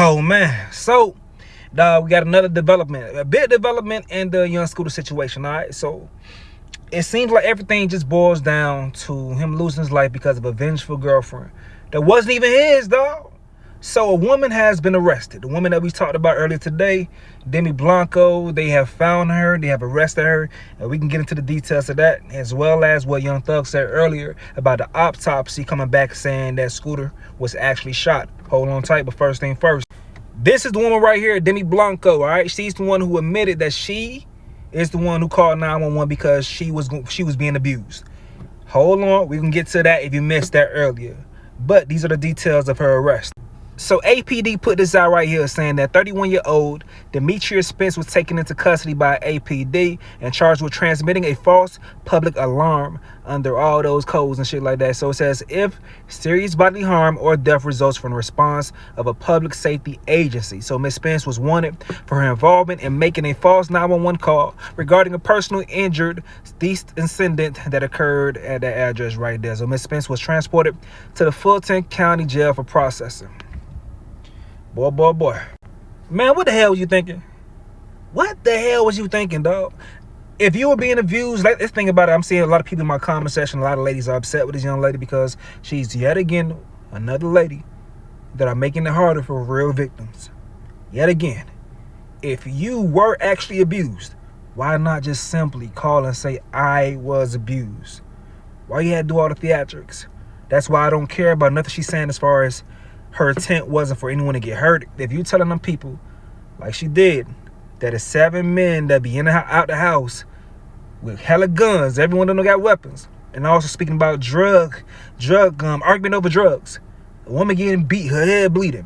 Oh man, so we got another development, a big development in the young Scooter situation. All right, so it seems like everything just boils down to him losing his life because of a vengeful girlfriend that wasn't even his, dog. So a woman has been arrested. The woman that we talked about earlier today, Demi Blanco, they have found her, they have arrested her, and we can get into the details of that, as well as what Young Thug said earlier about the autopsy coming back saying that Scooter was actually shot. Hold on tight, but first thing first. This is the woman right here, Demi Blanco, all right? She's the one who admitted that she is the one who called 911 because she was being abused. Hold on, we can get to that if you missed that earlier. But these are the details of her arrest. So APD put this out right here saying that 31-year-old Demetrius Spence was taken into custody by APD and charged with transmitting a false public alarm under all those codes and shit like that. So it says if serious bodily harm or death results from the response of a public safety agency. So Ms. Spence was wanted for her involvement in making a false 911 call regarding a personal injured incident that occurred at that address right there. So Ms. Spence was transported to the Fulton County Jail for processing. Boy. Man, what the hell was you thinking? What the hell was you thinking, dog? If you were being abused, let's think about it. I'm seeing a lot of people in my comment section, a lot of ladies are upset with this young lady because she's yet again another lady that are making it harder for real victims. Yet again, if you were actually abused, why not just simply call and say, I was abused? Why you had to do all the theatrics? That's why I don't care about nothing she's saying as far as her intent wasn't for anyone to get hurt. If you telling them people, like she did, that it's 7 men that be out the house with hella guns, everyone of them got weapons, and also speaking about argument over drugs, a woman getting beat, her head bleeding,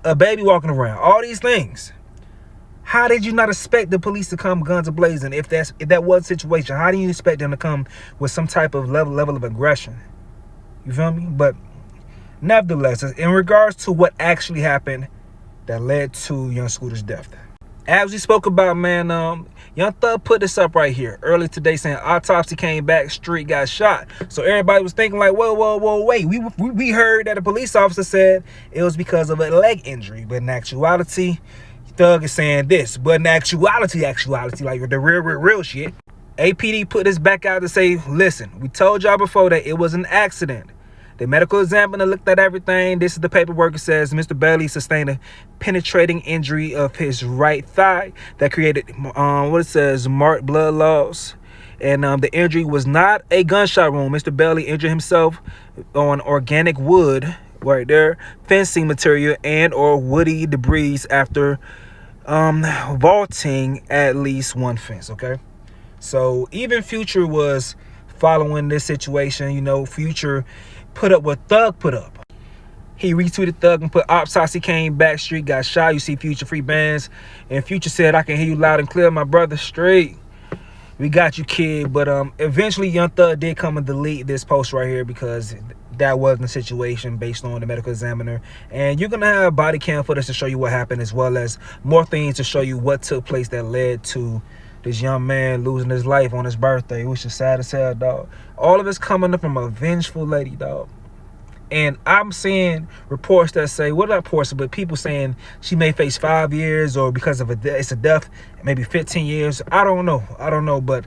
a baby walking around, all these things. How did you not expect the police to come guns ablazing? If that was the situation, how do you expect them to come with some type of level of aggression? You feel me? But nevertheless, in regards to what actually happened that led to Young Scooter's death, as we spoke about, man, Young Thug put this up right here early today saying autopsy came back, street got shot. So everybody was thinking like, whoa, wait. We heard that a police officer said it was because of a leg injury, but in actuality, Thug is saying this. But in actuality, like the real shit, APD put this back out to say, listen, we told y'all before that it was an accident. The medical examiner looked at everything. This is the paperwork. It says Mr. Bailey sustained a penetrating injury of his right thigh that created marked blood loss. And the injury was not a gunshot wound. Mr. Bailey injured himself on organic wood, right there, fencing material and or woody debris after vaulting at least one fence, okay? So even Future was following this situation. You know, Future put up what Thug put up. He retweeted Thug and put autopsy came back, street got shot. You see Future free bands. And Future said, I can hear you loud and clear, my brother, straight. We got you, kid. But eventually Young Thug did come and delete this post right here because that wasn't the situation based on the medical examiner. And you're going to have body cam footage to show you what happened, as well as more things to show you what took place that led to this young man losing his life on his birthday, which is sad as hell, dog. All of it's coming up from a vengeful lady, dog. And I'm seeing reports that say, well, not reports, but people saying she may face 5 years, or because of it's a death, maybe 15 years. I don't know, but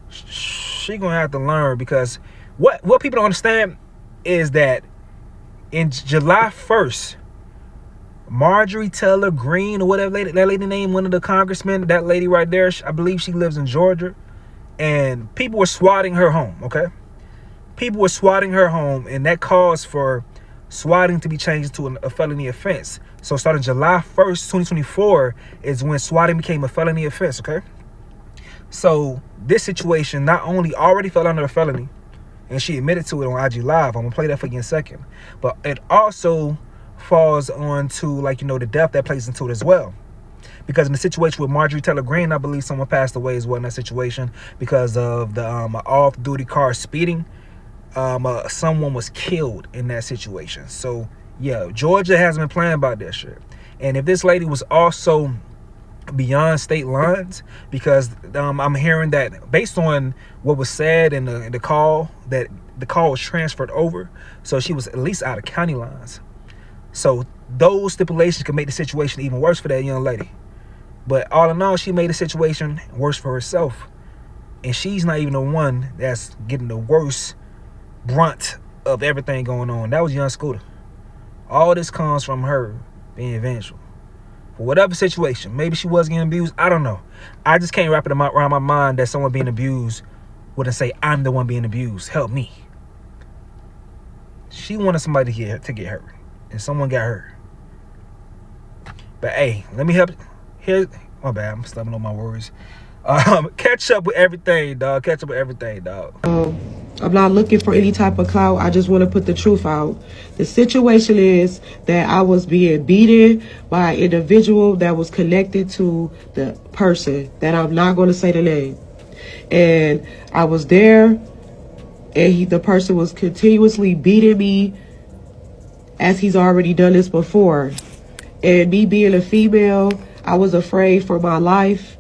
she gonna have to learn, because what people don't understand is that in July 1st, Marjorie Taylor Greene, or whatever that lady named, one of the congressmen, that lady right there, I believe she lives in Georgia, and people were swatting her home, okay? People were swatting her home, and that caused for swatting to be changed to a felony offense. So starting July 1st, 2024 is when swatting became a felony offense, okay? So this situation not only already fell under a felony, and she admitted to it on IG Live, I'm gonna play that for you in a second, but it also falls on to, like, you know, the death that plays into it as well. Because in the situation with Marjorie Taylor Greene, I believe someone passed away as well in that situation because of the off-duty car speeding. Someone was killed in that situation. So yeah, Georgia has been playing about that shit. And if this lady was also beyond state lines, because I'm hearing that based on what was said in the call, that the call was transferred over, so she was at least out of county lines. So those stipulations can make the situation even worse for that young lady. But all in all, she made the situation worse for herself. And she's not even the one that's getting the worst brunt of everything going on. That was young Scooter. All this comes from her being vengeful. For whatever situation, maybe she was getting abused, I don't know. I just can't wrap it around my mind that someone being abused wouldn't say, I'm the one being abused, help me. She wanted somebody to get hurt, and someone got hurt. But hey, let me help. Here, my bad, I'm stumbling on my words. Catch up with everything, dog. Catch up with everything, dog. I'm not looking for any type of clout. I just want to put the truth out. The situation is that I was being beaten by an individual that was connected to the person that I'm not going to say the name. And I was there, and the person was continuously beating me, as he's already done this before. And me being a female, I was afraid for my life.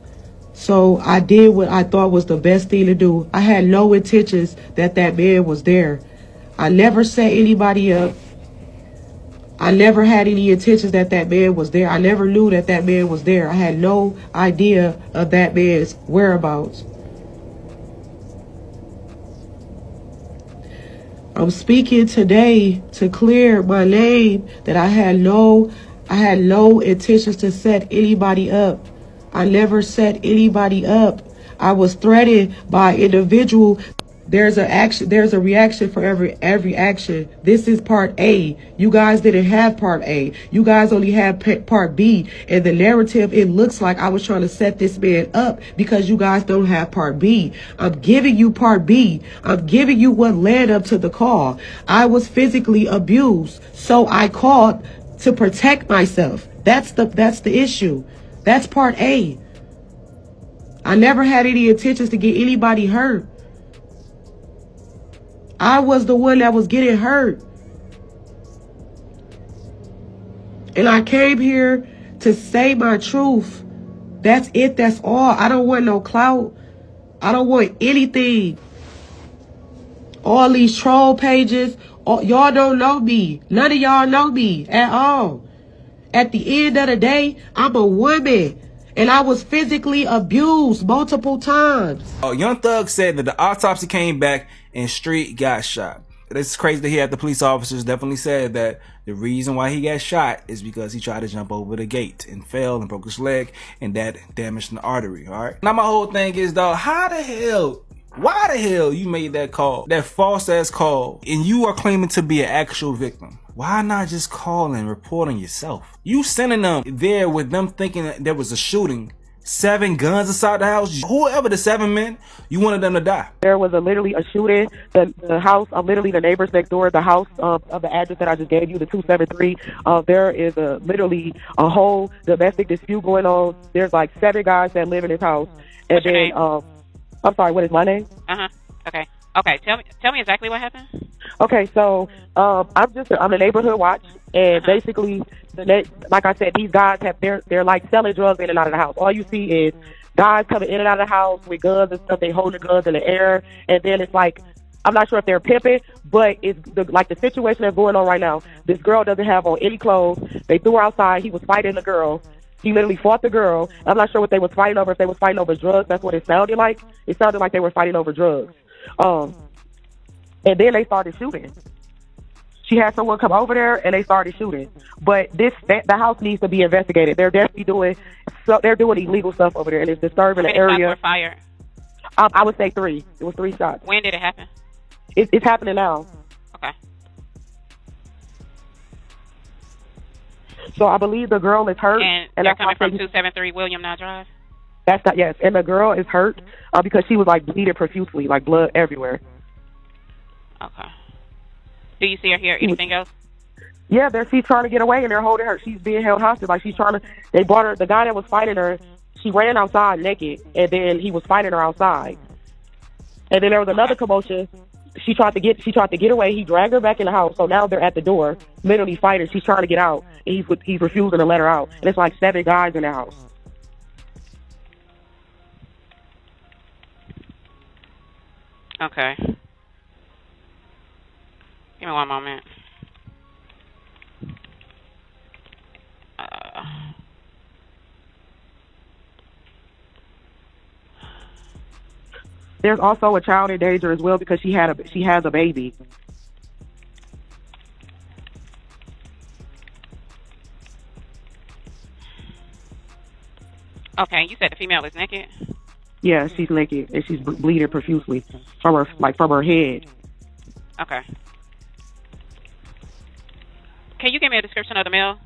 So I did what I thought was the best thing to do. I had no intentions that man was there. I never set anybody up. I never had any intentions that man was there. I never knew that man was there. I had no idea of that man's whereabouts. I'm speaking today to clear my name that I had no intentions to set anybody up. I never set anybody up. I was threatened by an individual. There's a reaction for every action. This is part A. You guys didn't have part A. You guys only had part B. And the narrative, it looks like I was trying to set this man up because you guys don't have part B. I'm giving you part B. I'm giving you what led up to the call. I was physically abused, so I called to protect myself. That's the issue. That's part A. I never had any intentions to get anybody hurt. I was the one that was getting hurt. And I came here to say my truth. That's it. That's all. I don't want no clout. I don't want anything. All these troll pages. Y'all don't know me. None of y'all know me at all. At the end of the day, I'm a woman. And I was physically abused multiple times. Young Thug said that the autopsy came back and Street got shot. It's crazy to hear that the police officers definitely said that the reason why he got shot is because he tried to jump over the gate and fell and broke his leg, and that damaged an artery. All right. Now my whole thing is, dog, why the hell you made that call, that false ass call, and you are claiming to be an actual victim? Why not just call and report on yourself? You sending them there with them thinking that there was a shooting, 7 guns inside the house. Whoever the 7 men, you wanted them to die. There was literally a shooting. The house, literally the neighbors next door, the house of the address that I just gave you, the 273. There is literally a whole domestic dispute going on. There's like 7 guys that live in this house. And What's your name? I'm sorry, what is my name? Okay. Tell me exactly what happened. Okay, so I'm a neighborhood watch, and basically, like I said, these guys they're like selling drugs in and out of the house. All you see is guys coming in and out of the house with guns and stuff. They holding guns in the air, and then it's like, I'm not sure if they're pimping, but it's like the situation that's going on right now. This girl doesn't have on any clothes. They threw her outside. He was fighting the girl. He literally fought the girl. I'm not sure what they was fighting over. If they was fighting over drugs, that's what it sounded like. It sounded like they were fighting over drugs. And then they started shooting. She had someone come over there, and they started shooting. But the house needs to be investigated. They're definitely doing illegal stuff over there, and it's disturbing the area. How many shots were fired? I would say 3. It was 3 shots. When did it happen? It's happening now. Okay. So I believe the girl is hurt. And they're coming from 273 William Nye Drive? That's not, yes. And the girl is hurt because she was like bleeding profusely, like blood everywhere. Okay. Do you see or hear anything else? Yeah, she's trying to get away, and they're holding her. She's being held hostage. Like, they brought her, the guy that was fighting her, she ran outside naked, and then he was fighting her outside. And then there was another commotion. She tried to get away. He dragged her back in the house. So now they're at the door, literally fighting. She's trying to get out, and he's refusing to let her out. And it's like 7 guys in the house. Okay. Give me one moment. There's also a child in danger as well because she has a baby. Okay, you said the female is naked? Yeah, she's naked and she's bleeding profusely from her head. Okay. Can you give me a description of the male?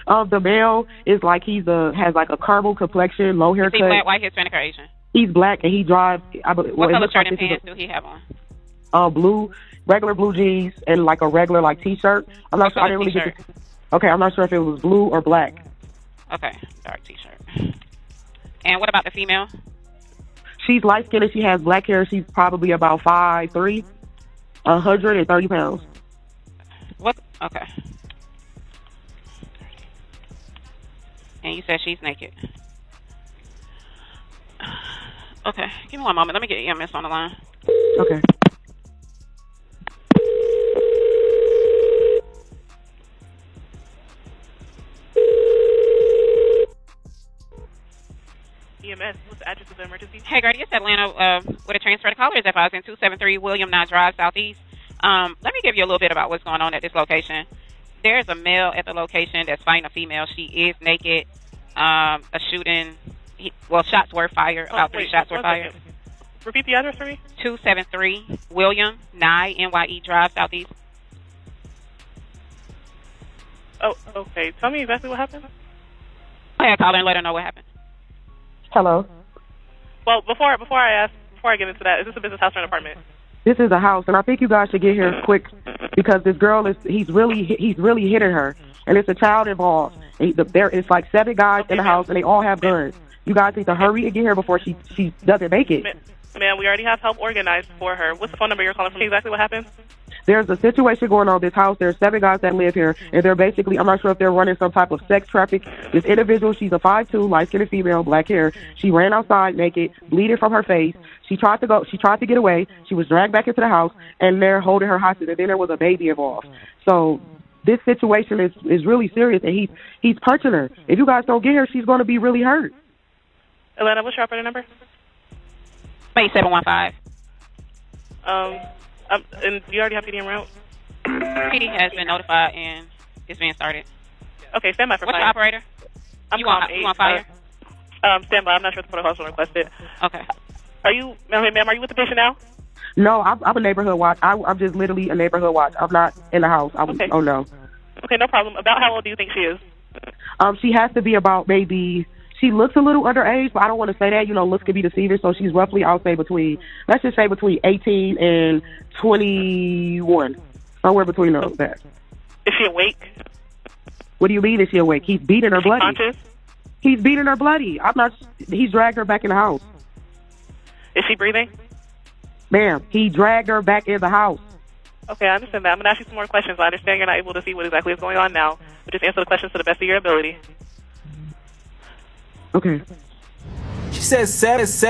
The male is like has like a caramel complexion, low haircut. Is he black, white, Hispanic, or Asian? He's black and he drives. What color shirt and pants do he have on? Blue, regular blue jeans and like a regular like t-shirt. I'm not sure. I didn't really get okay, I'm not sure if it was blue or black. Okay, dark t-shirt. And what about the female? She's light skinned and she has black hair. She's probably about 5'3", 130 pounds. What? Okay. And you said she's naked. Okay, give me one moment. Let me get EMS on the line. Okay. EMS, what's the address of the emergency? Hey, Gertie, it's Atlanta with a transfer. The caller is advising 273 William Nye Drive, Southeast. Let me give you a little bit about what's going on at this location. There's a male at the location that's fighting a female. She is naked. A shooting, shots were fired. About 3 shots were fired. Repeat the address for me. 273 William Nye, NYE Drive, Southeast. Oh, okay. Tell me exactly what happened. I had to call her and let her know what happened. Hello. Well, before I get into that, is this a business house or an apartment? This is a house, and I think you guys should get here quick because this girl he's really hitting her, and it's a child involved. It's like 7 guys in the house, and they all have guns. You guys need to hurry and get here before she doesn't make it. Ma'am, we already have help organized for her. What's the phone number you're calling from? Exactly what happened? There's a situation going on in this house. There's 7 guys that live here, and they're basically, I'm not sure if they're running some type of sex traffic. This individual, she's a 5'2", light-skinned female, black hair. She ran outside naked, bleeding from her face. She tried to get away. She was dragged back into the house, and they're holding her hostage, and then there was a baby involved. So this situation is really serious, and he's punching her. If you guys don't get her, she's going to be really hurt. Atlanta, what's your operator number? 8715. And you already have PD en route? PD has been notified and it's being started. Okay, stand by for What's fire. your operator? I'm you on fire? Stand by. I'm not sure what the protocol's been requested. Okay. Ma'am, are you with the patient now? No, I'm a neighborhood watch. I'm just literally a neighborhood watch. I'm not in the house. Okay. Oh, no. Okay, no problem. About how old do you think she is? She has to be about she looks a little underage, but I don't want to say that. Looks could be deceiving. So she's roughly, let's just say between 18 and 21. Somewhere between that. Is she awake? What do you mean is she awake? He's beating her bloody. Conscious? He's beating her bloody. He's dragged her back in the house. Is she breathing? Ma'am, he dragged her back in the house. Okay, I understand that. I'm going to ask you some more questions. I understand you're not able to see what exactly is going on now, but just answer the questions to the best of your ability. Okay. She says 7